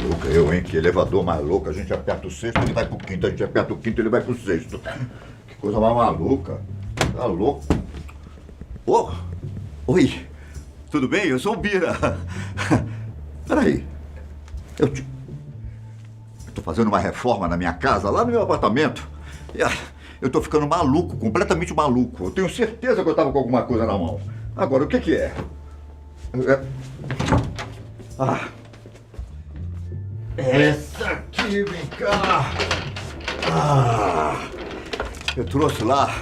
maluca, eu, hein? Que elevador mais louco. A gente aperta o sexto, ele vai pro quinto. A gente aperta o quinto, ele vai pro sexto. Que coisa mais maluca. Tá louco? Ô, oi. Tudo bem? Eu sou o Bira. Peraí. Eu tô fazendo uma reforma na minha casa, lá no meu apartamento. E eu tô ficando maluco, completamente maluco. Eu tenho certeza que eu tava com alguma coisa na mão. Agora, o que que é? Essa aqui, vem cá. Eu trouxe lá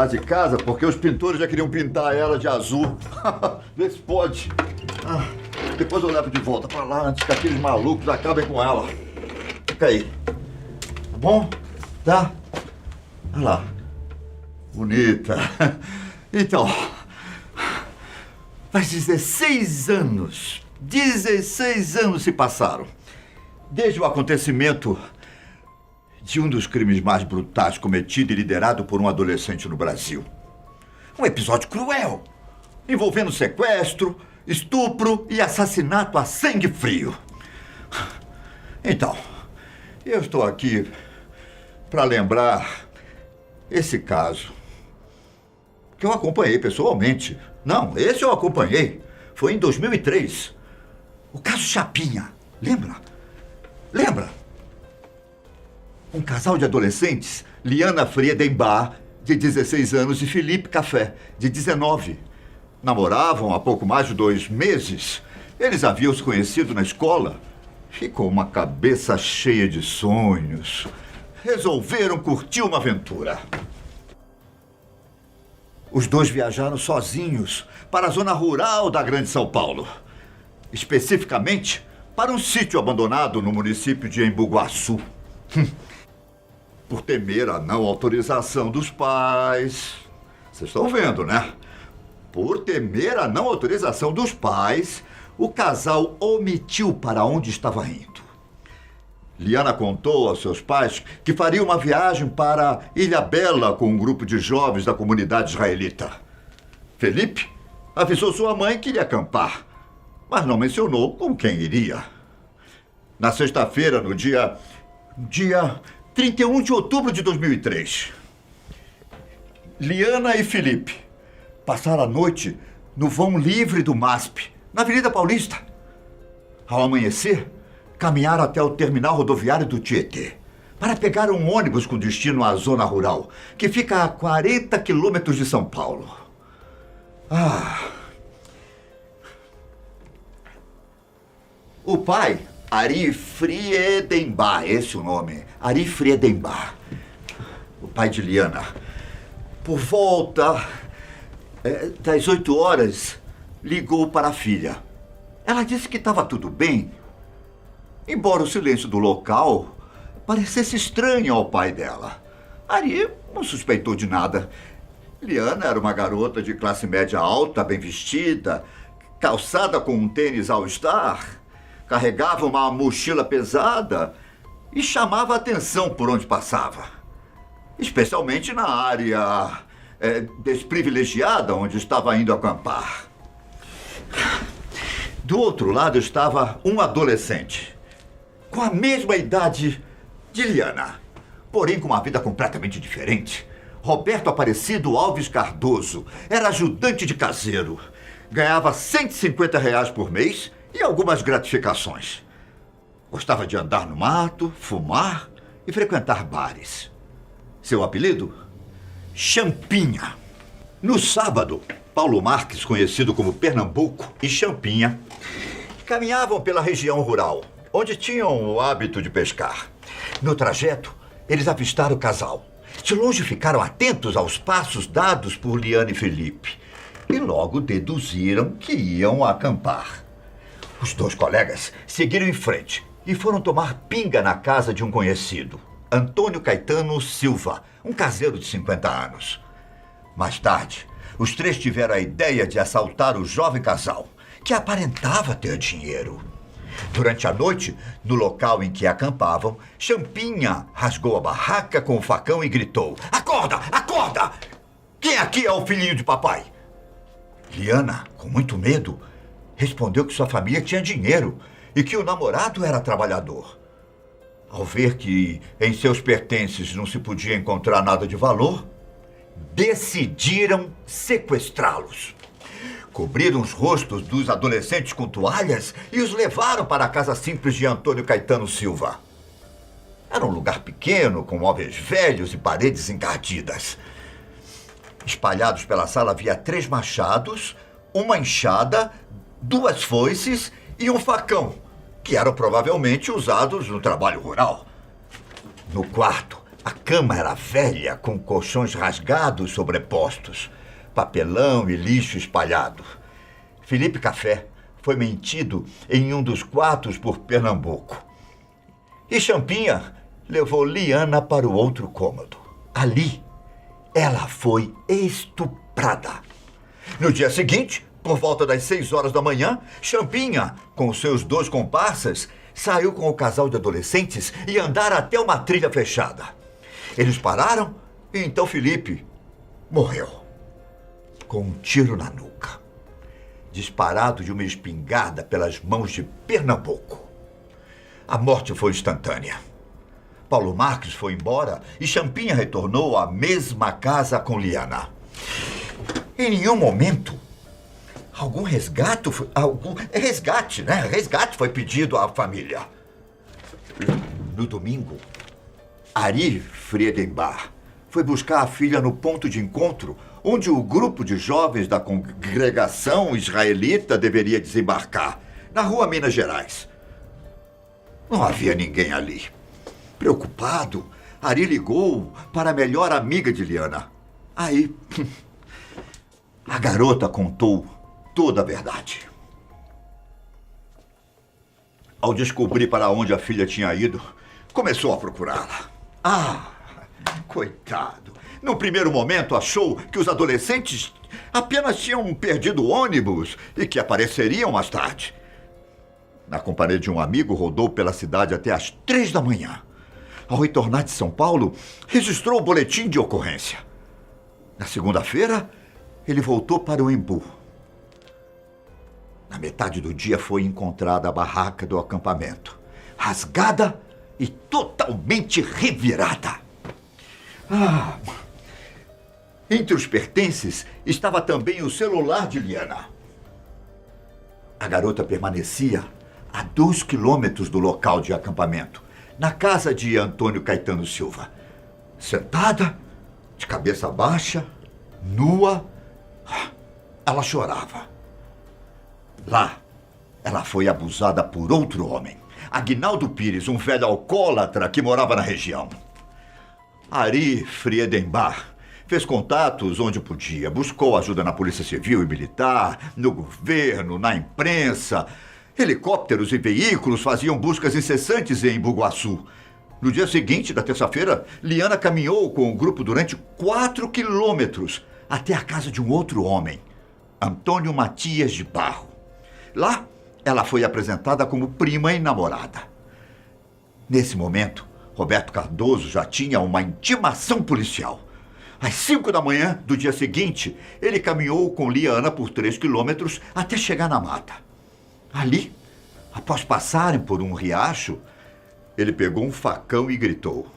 de casa porque os pintores já queriam pintar ela de azul. Vê se pode. Depois eu levo de volta pra lá antes que aqueles malucos acabem com ela. Fica aí. Tá bom? Tá? Olha lá. Bonita. Então, faz 16 anos. 16 anos se passaram. Desde o acontecimento de um dos crimes mais brutais cometido e liderado por um adolescente no Brasil. Um episódio cruel, envolvendo sequestro, estupro e assassinato a sangue frio. Então, eu estou aqui para lembrar esse caso que eu acompanhei pessoalmente. Não, esse eu acompanhei. Foi em 2003. O caso Chapinha. Lembra? Lembra? Um casal de adolescentes, Liana Friedenbach, de 16 anos, e Felipe Café, de 19. Namoravam há pouco mais de 2 meses. Eles haviam se conhecido na escola. E com uma cabeça cheia de sonhos, resolveram curtir uma aventura. Os dois viajaram sozinhos para a zona rural da Grande São Paulo. Especificamente, para um sítio abandonado no município de Embu-Guaçu. Por temer a não autorização dos pais. Vocês estão vendo, né? Por temer a não autorização dos pais, o casal omitiu para onde estava indo. Liana contou aos seus pais que faria uma viagem para Ilhabela com um grupo de jovens da comunidade israelita. Felipe avisou sua mãe que iria acampar, mas não mencionou com quem iria. Na sexta-feira, no dia 31 de outubro de 2003, Liana e Felipe passaram a noite no vão livre do MASP, na Avenida Paulista. Ao amanhecer, caminharam até o terminal rodoviário do Tietê para pegar um ônibus com destino à zona rural, que fica a 40 quilômetros de São Paulo. O pai, Ari Friedenbach, esse é o nome, Ari Friedenbach, o pai de Liana, por volta das 8 horas, ligou para a filha. Ela disse que estava tudo bem, embora o silêncio do local parecesse estranho ao pai dela. Ari não suspeitou de nada. Liana era uma garota de classe média alta, bem vestida, calçada com um tênis All-Star, carregava uma mochila pesada e chamava a atenção por onde passava. Especialmente na área desprivilegiada onde estava indo acampar. Do outro lado estava um adolescente, com a mesma idade de Liana, porém com uma vida completamente diferente. Roberto Aparecido Alves Cardoso era ajudante de caseiro. Ganhava R$ 150 por mês e algumas gratificações. Gostava de andar no mato, fumar e frequentar bares. Seu apelido? Champinha. No sábado, Paulo Marques, conhecido como Pernambuco, e Champinha caminhavam pela região rural, onde tinham o hábito de pescar. No trajeto, eles avistaram o casal. De longe ficaram atentos aos passos dados por Liana e Felipe e logo deduziram que iam acampar. Os 2 colegas seguiram em frente e foram tomar pinga na casa de um conhecido, Antônio Caetano Silva, um caseiro de 50 anos. Mais tarde, os 3 tiveram a ideia de assaltar o jovem casal, que aparentava ter dinheiro. Durante a noite, no local em que acampavam, Champinha rasgou a barraca com o facão e gritou: "Acorda! Acorda! Quem aqui é o filhinho de papai?" Liana, com muito medo, respondeu que sua família tinha dinheiro e que o namorado era trabalhador. Ao ver que em seus pertences não se podia encontrar nada de valor, decidiram sequestrá-los. Cobriram os rostos dos adolescentes com toalhas e os levaram para a casa simples de Antônio Caetano Silva. Era um lugar pequeno, com móveis velhos e paredes encardidas. Espalhados pela sala havia 3 machados, uma enxada, 2 foices e um facão, que eram provavelmente usados no trabalho rural. No quarto, a cama era velha, com colchões rasgados sobrepostos, papelão e lixo espalhado. Felipe Café foi metido em um dos quartos por Pernambuco. E Champinha levou Liana para o outro cômodo. Ali, ela foi estuprada. No dia seguinte, por volta das 6 horas da manhã, Champinha, com seus 2 comparsas, saiu com o casal de adolescentes e andaram até uma trilha fechada. Eles pararam e então Felipe morreu, com um tiro na nuca, disparado de uma espingarda pelas mãos de Pernambuco. A morte foi instantânea. Paulo Marques foi embora e Champinha retornou à mesma casa com Liana. Em nenhum momento, resgate foi pedido à família. No domingo, Ari Friedenbach foi buscar a filha no ponto de encontro, onde o grupo de jovens da congregação israelita deveria desembarcar, na rua Minas Gerais. Não havia ninguém ali. Preocupado, Ari ligou para a melhor amiga de Liana. Aí, a garota contou toda a verdade. Ao descobrir para onde a filha tinha ido, começou a procurá-la. Coitado. No primeiro momento, achou que os adolescentes apenas tinham perdido o ônibus e que apareceriam mais tarde. Na companhia de um amigo, rodou pela cidade até às 3 da manhã. Ao retornar de São Paulo, registrou o boletim de ocorrência. Na segunda-feira, ele voltou para o Embu. Na metade do dia foi encontrada a barraca do acampamento, rasgada e totalmente revirada. Entre os pertences estava também o celular de Liana. A garota permanecia a 2 quilômetros do local de acampamento, na casa de Antônio Caetano Silva. Sentada, de cabeça baixa, nua, ela chorava. Lá, ela foi abusada por outro homem, Aguinaldo Pires, um velho alcoólatra que morava na região. Ari Friedenbach fez contatos onde podia, buscou ajuda na Polícia Civil e Militar, no governo, na imprensa. Helicópteros e veículos faziam buscas incessantes em Bugaçu. No dia seguinte, da terça-feira, Liana caminhou com o grupo durante 4 quilômetros até a casa de um outro homem, Antônio Matias de Barro. Lá, ela foi apresentada como prima e namorada. Nesse momento, Roberto Cardoso já tinha uma intimação policial. Às 5 da manhã do dia seguinte, ele caminhou com Liana por 3 quilômetros até chegar na mata. Ali, após passarem por um riacho, ele pegou um facão e gritou: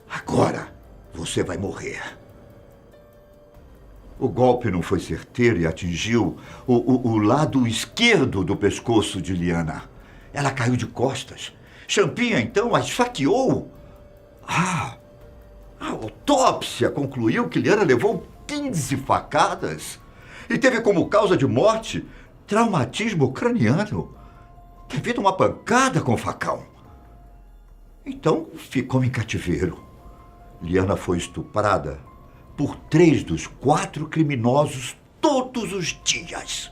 "Agora você vai morrer." O golpe não foi certeiro e atingiu o lado esquerdo do pescoço de Liana. Ela caiu de costas. Champinha, então, a esfaqueou. A autópsia concluiu que Liana levou 15 facadas e teve como causa de morte traumatismo craniano devido a uma pancada com facão. Então, ficou em cativeiro. Liana foi estuprada por 3 dos 4 criminosos todos os dias.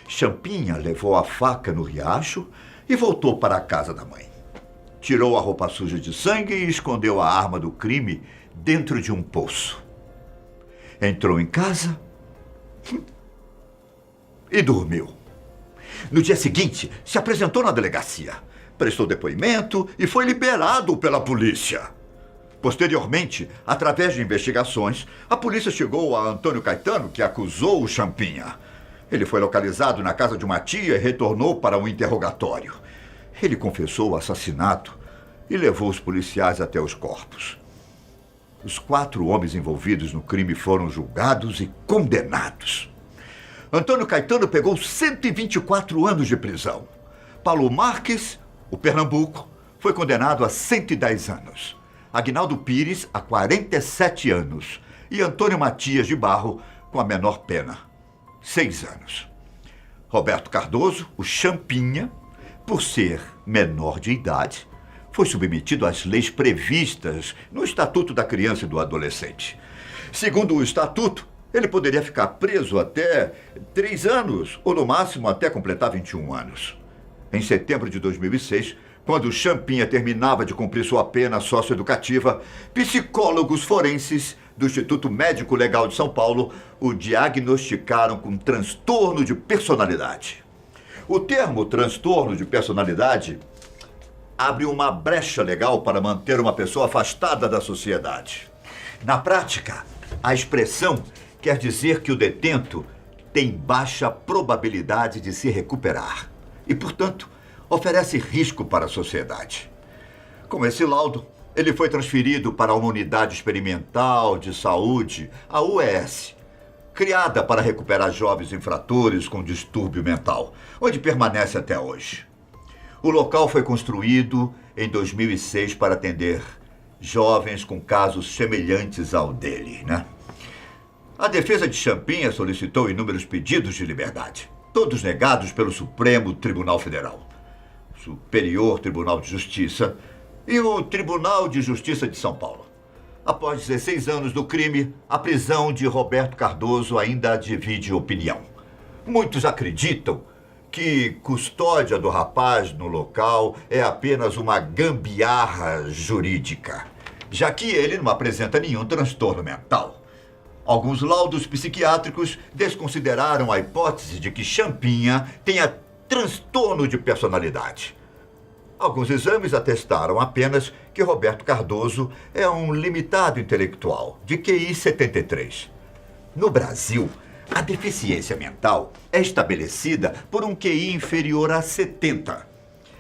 Champinha levou a faca no riacho e voltou para a casa da mãe. Tirou a roupa suja de sangue e escondeu a arma do crime dentro de um poço. Entrou em casa e dormiu. No dia seguinte, se apresentou na delegacia, prestou depoimento e foi liberado pela polícia. Posteriormente, através de investigações, a polícia chegou a Antônio Caetano, que acusou o Champinha. Ele foi localizado na casa de uma tia e retornou para um interrogatório. Ele confessou o assassinato e levou os policiais até os corpos. Os 4 homens envolvidos no crime foram julgados e condenados. Antônio Caetano pegou 124 anos de prisão. Paulo Marques, o Pernambuco, foi condenado a 110 anos. Aguinaldo Pires, a 47 anos. E Antônio Matias de Barro, com a menor pena, 6 anos. Roberto Cardoso, o Champinha, por ser menor de idade, foi submetido às leis previstas no Estatuto da Criança e do Adolescente. Segundo o Estatuto, ele poderia ficar preso até 3 anos, ou no máximo até completar 21 anos. Em setembro de 2006, quando o Champinha terminava de cumprir sua pena socioeducativa, psicólogos forenses do Instituto Médico Legal de São Paulo o diagnosticaram com transtorno de personalidade. O termo transtorno de personalidade abre uma brecha legal para manter uma pessoa afastada da sociedade. Na prática, a expressão quer dizer que o detento tem baixa probabilidade de se recuperar e, portanto, oferece risco para a sociedade. Com esse laudo, ele foi transferido para uma unidade experimental de saúde, a UES, criada para recuperar jovens infratores com distúrbio mental, onde permanece até hoje. O local foi construído em 2006 para atender jovens com casos semelhantes ao dele, né? A defesa de Champinha solicitou inúmeros pedidos de liberdade, todos negados pelo Supremo Tribunal Federal, Superior Tribunal de Justiça e o Tribunal de Justiça de São Paulo. Após 16 anos do crime, a prisão de Roberto Cardoso ainda divide opinião. Muitos acreditam que custódia do rapaz no local é apenas uma gambiarra jurídica, já que ele não apresenta nenhum transtorno mental. Alguns laudos psiquiátricos desconsideraram a hipótese de que Champinha tenha transtorno de personalidade. Alguns exames atestaram apenas que Roberto Cardoso é um limitado intelectual, de QI 73. No Brasil, a deficiência mental é estabelecida por um QI inferior a 70.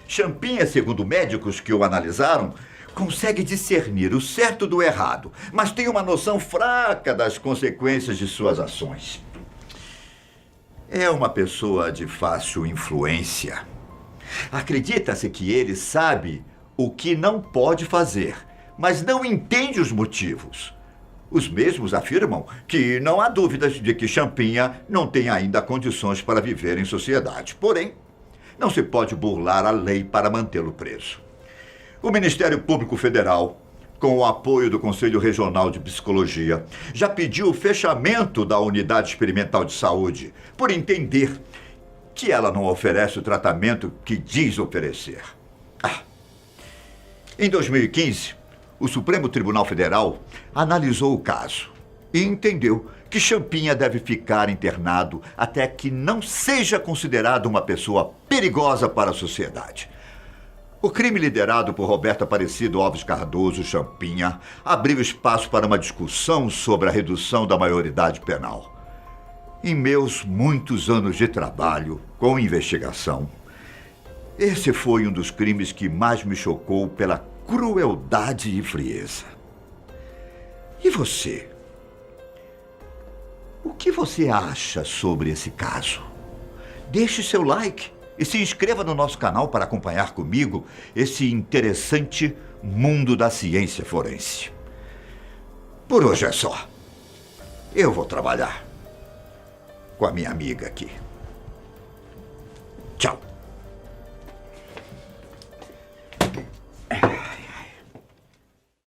Champinha, segundo médicos que o analisaram, consegue discernir o certo do errado, mas tem uma noção fraca das consequências de suas ações. É uma pessoa de fácil influência. Acredita-se que ele sabe o que não pode fazer, mas não entende os motivos. Os mesmos afirmam que não há dúvidas de que Champinha não tem ainda condições para viver em sociedade. Porém, não se pode burlar a lei para mantê-lo preso. O Ministério Público Federal, com o apoio do Conselho Regional de Psicologia, já pediu o fechamento da Unidade Experimental de Saúde, por entender que ela não oferece o tratamento que diz oferecer. Em 2015, o Supremo Tribunal Federal analisou o caso e entendeu que Champinha deve ficar internado até que não seja considerado uma pessoa perigosa para a sociedade. O crime liderado por Roberto Aparecido Alves Cardoso Champinha abriu espaço para uma discussão sobre a redução da maioridade penal. Em meus muitos anos de trabalho com investigação, esse foi um dos crimes que mais me chocou pela crueldade e frieza. E você? O que você acha sobre esse caso? Deixe seu like e se inscreva no nosso canal para acompanhar comigo esse interessante mundo da ciência forense. Por hoje é só. Eu vou trabalhar com a minha amiga aqui.